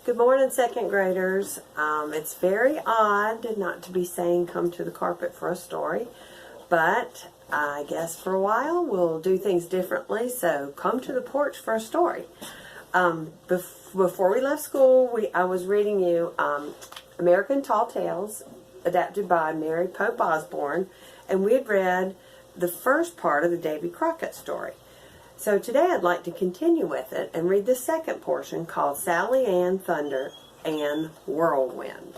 Good morning, second graders. It's very odd not to be saying come to the carpet for a story, but I guess for a while we'll do things differently, so come to the porch for a story. Before we left school, I was reading you American Tall Tales, adapted by Mary Pope Osbourne, and we had read the first part of the Davy Crockett story. So today I'd like to continue with it and read the second portion called Sally Ann Thunder and Whirlwind.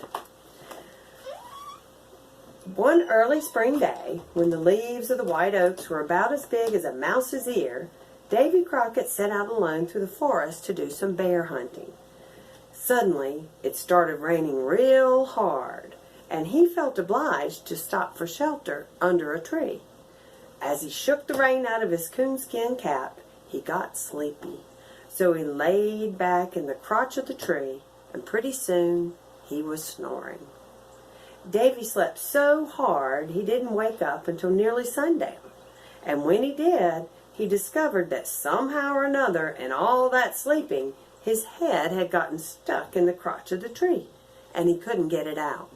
One early spring day, when the leaves of the white oaks were about as big as a mouse's ear, Davy Crockett set out alone through the forest to do some bear hunting. Suddenly, it started raining real hard, and he felt obliged to stop for shelter under a tree. As he shook the rain out of his coonskin cap, he got sleepy. So he laid back in the crotch of the tree, and pretty soon he was snoring. Davy slept so hard he didn't wake up until nearly sundown. And when he did, he discovered that somehow or another in all that sleeping, his head had gotten stuck in the crotch of the tree, and he couldn't get it out.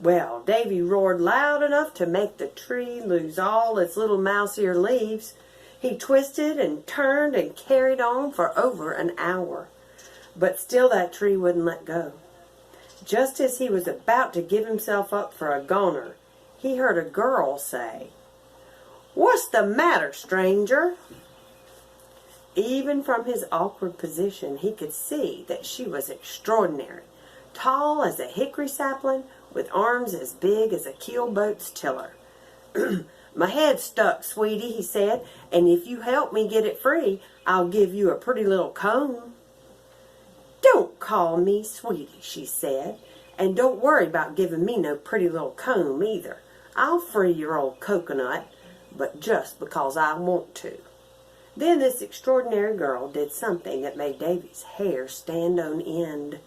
Well, Davy roared loud enough to make the tree lose all its little mouse-ear leaves. He twisted and turned and carried on for over an hour. But still that tree wouldn't let go. Just as he was about to give himself up for a goner, he heard a girl say, "What's the matter, stranger?" Even from his awkward position, he could see that she was extraordinary, tall as a hickory sapling, with arms as big as a keelboat's tiller. "My head's stuck, sweetie," he said, "and if you help me get it free, I'll give you a pretty little comb." "Don't call me sweetie," she said, "and don't worry about giving me no pretty little comb either. I'll free your old coconut, but just because I want to." Then this extraordinary girl did something that made Davy's hair stand on end.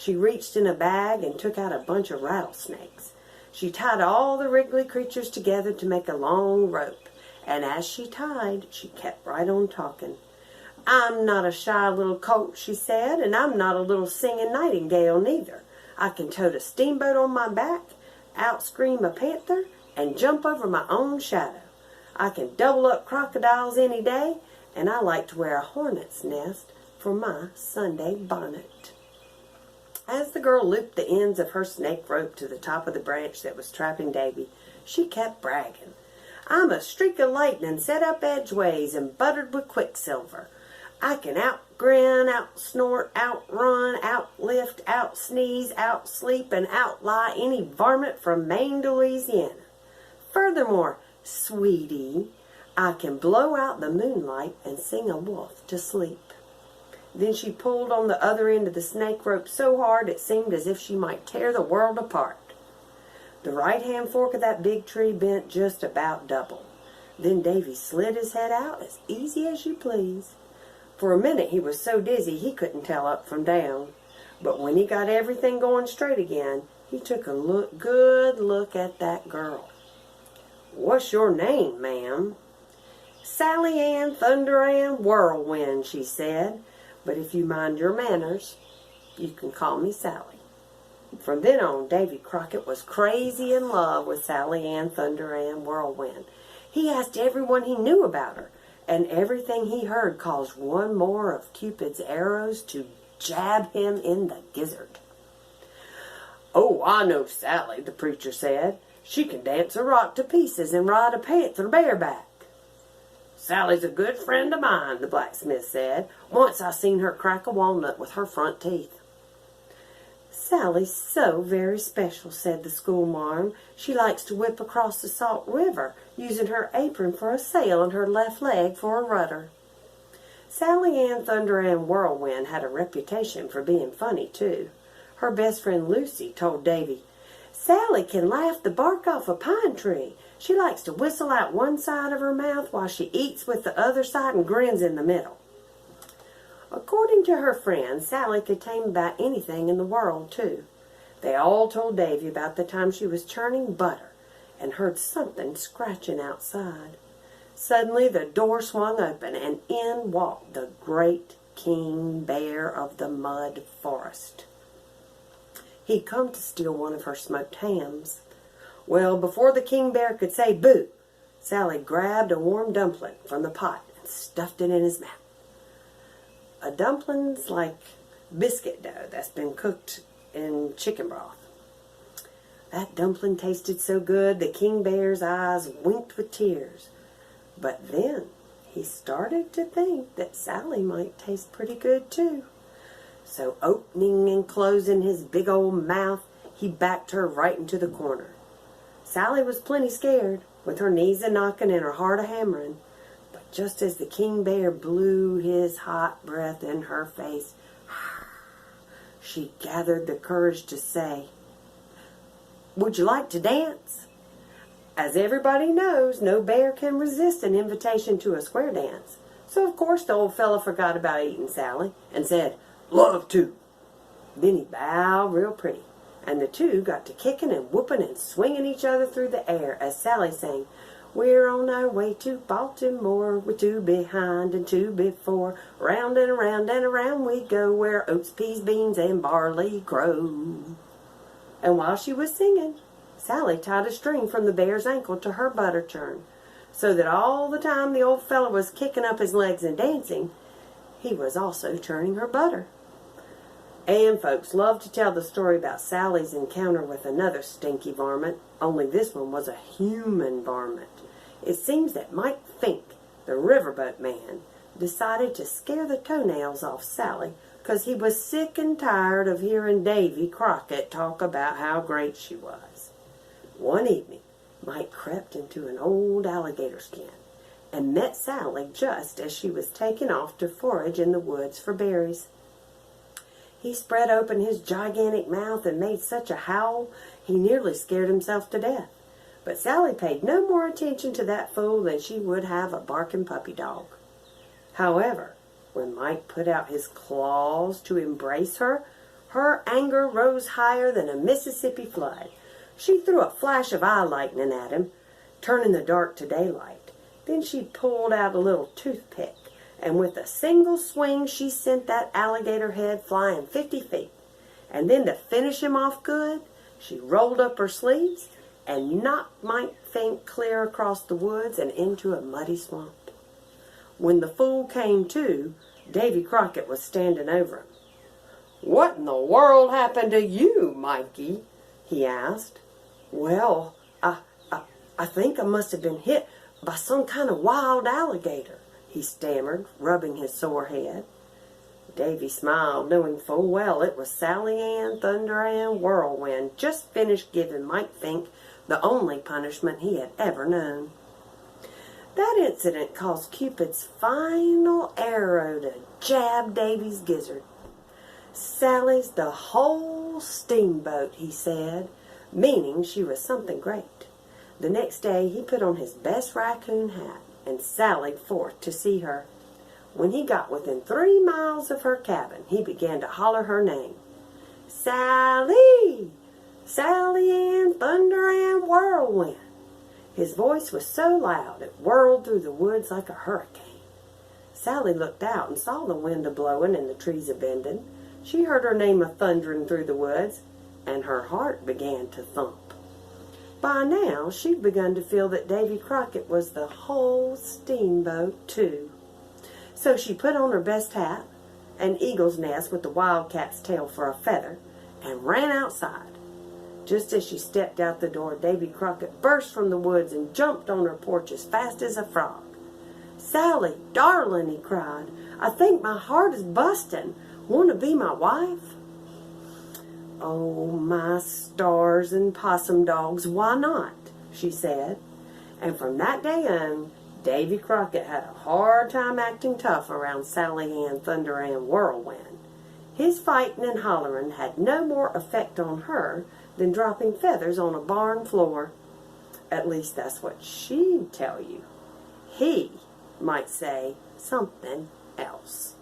She reached in a bag and took out a bunch of rattlesnakes. She tied all the wriggly creatures together to make a long rope, and as she tied, she kept right on talking. "I'm not a shy little colt," she said, "and I'm not a little singing nightingale neither. I can tote a steamboat on my back, out-scream a panther, and jump over my own shadow. I can double up crocodiles any day, and I like to wear a hornet's nest for my Sunday bonnet." As the girl looped the ends of her snake rope to the top of the branch that was trapping Davy, she kept bragging. "I'm a streak of lightning set up edgeways and buttered with quicksilver. I can out-grin, out-snort, out-run, out-lift, out-sneeze, out-sleep, and out-lie any varmint from Maine to Louisiana. Furthermore, sweetie, I can blow out the moonlight and sing a wolf to sleep." Then she pulled on the other end of the snake rope so hard it seemed as if she might tear the world apart. The right-hand fork of that big tree bent just about double. Then Davy slid his head out as easy as you please. For a minute he was so dizzy he couldn't tell up from down. But when he got everything going straight again, he took a good look at that girl. "What's your name, ma'am?" "Sally Ann Thunder and Whirlwind," she said. "But if you mind your manners, you can call me Sally." From then on, Davy Crockett was crazy in love with Sally Ann Thunder and Whirlwind. He asked everyone he knew about her, and everything he heard caused one more of Cupid's arrows to jab him in the gizzard. "Oh, I know Sally," the preacher said. "She can dance a rock to pieces and ride a panther bareback." "Sally's a good friend of mine," the blacksmith said. "Once I seen her crack a walnut with her front teeth." "Sally's so very special," said the schoolmarm. "She likes to whip across the Salt River, using her apron for a sail and her left leg for a rudder." Sally Ann Thunder and Whirlwind had a reputation for being funny, too. Her best friend Lucy told Davy, "Sally can laugh the bark off a pine tree. She likes to whistle out one side of her mouth while she eats with the other side and grins in the middle." According to her friends, Sally could tame about anything in the world, too. They all told Davy about the time she was churning butter and heard something scratching outside. Suddenly the door swung open, and in walked the great king bear of the mud forest. He'd come to steal one of her smoked hams. Well, before the king bear could say boo, Sally grabbed a warm dumpling from the pot and stuffed it in his mouth. A dumpling's like biscuit dough that's been cooked in chicken broth. That dumpling tasted so good the king bear's eyes winked with tears. But then he started to think that Sally might taste pretty good too. So opening and closing his big old mouth, he backed her right into the corner. Sally was plenty scared, with her knees a-knocking and her heart a-hammering. But just as the king bear blew his hot breath in her face, she gathered the courage to say, "Would you like to dance?" As everybody knows, no bear can resist an invitation to a square dance. So of course the old fellow forgot about eating Sally and said, "Love to." Then he bowed real pretty, and the two got to kicking and whooping and swinging each other through the air as Sally sang, "We're on our way to Baltimore, with two behind and two before. Round and around we go, where oats, peas, beans, and barley grow." And while she was singing, Sally tied a string from the bear's ankle to her butter churn, so that all the time the old fellow was kicking up his legs and dancing, he was also churning her butter. And folks love to tell the story about Sally's encounter with another stinky varmint, only this one was a human varmint. It seems that Mike Fink, the riverboat man, decided to scare the toenails off Sally because he was sick and tired of hearing Davy Crockett talk about how great she was. One evening, Mike crept into an old alligator skin and met Sally just as she was taking off to forage in the woods for berries. He spread open his gigantic mouth and made such a howl he nearly scared himself to death. But Sally paid no more attention to that fool than she would have a barking puppy dog. However, when Mike put out his claws to embrace her, her anger rose higher than a Mississippi flood. She threw a flash of eye lightning at him, turning the dark to daylight. Then she pulled out a little toothpick, and with a single swing she sent that alligator head flying 50 feet. And then to finish him off good, she rolled up her sleeves and knocked Mike Fink clear across the woods and into a muddy swamp. When the fool came to, Davy Crockett was standing over him. "What in the world happened to you, Mikey?" he asked. "Well, I think I must have been hit by some kind of wild alligator," he stammered, rubbing his sore head. Davy smiled, knowing full well it was Sally Ann Thunder Ann Whirlwind, just finished giving Mike Fink the only punishment he had ever known. That incident caused Cupid's final arrow to jab Davy's gizzard. "Sally's the whole steamboat," he said, meaning she was something great. The next day he put on his best raccoon hat and sallied forth to see her. When he got within 3 miles of her cabin, he began to holler her name. "Sally! Sally Ann Thunder Ann Whirlwind!" His voice was so loud it whirled through the woods like a hurricane. Sally looked out and saw the wind a-blowing and the trees a-bending. She heard her name a-thundering through the woods, and her heart began to thump. By now, she'd begun to feel that Davy Crockett was the whole steamboat, too. So she put on her best hat, an eagle's nest with the wildcat's tail for a feather, and ran outside. Just as she stepped out the door, Davy Crockett burst from the woods and jumped on her porch as fast as a frog. "Sally, darling," he cried, "I think my heart is busting. Want to be my wife?" "Oh, my stars and possum dogs, why not?" she said. And from that day on, Davy Crockett had a hard time acting tough around Sally Ann Thunder Ann Whirlwind. His fighting and hollering had no more effect on her than dropping feathers on a barn floor. At least that's what she'd tell you. He might say something else.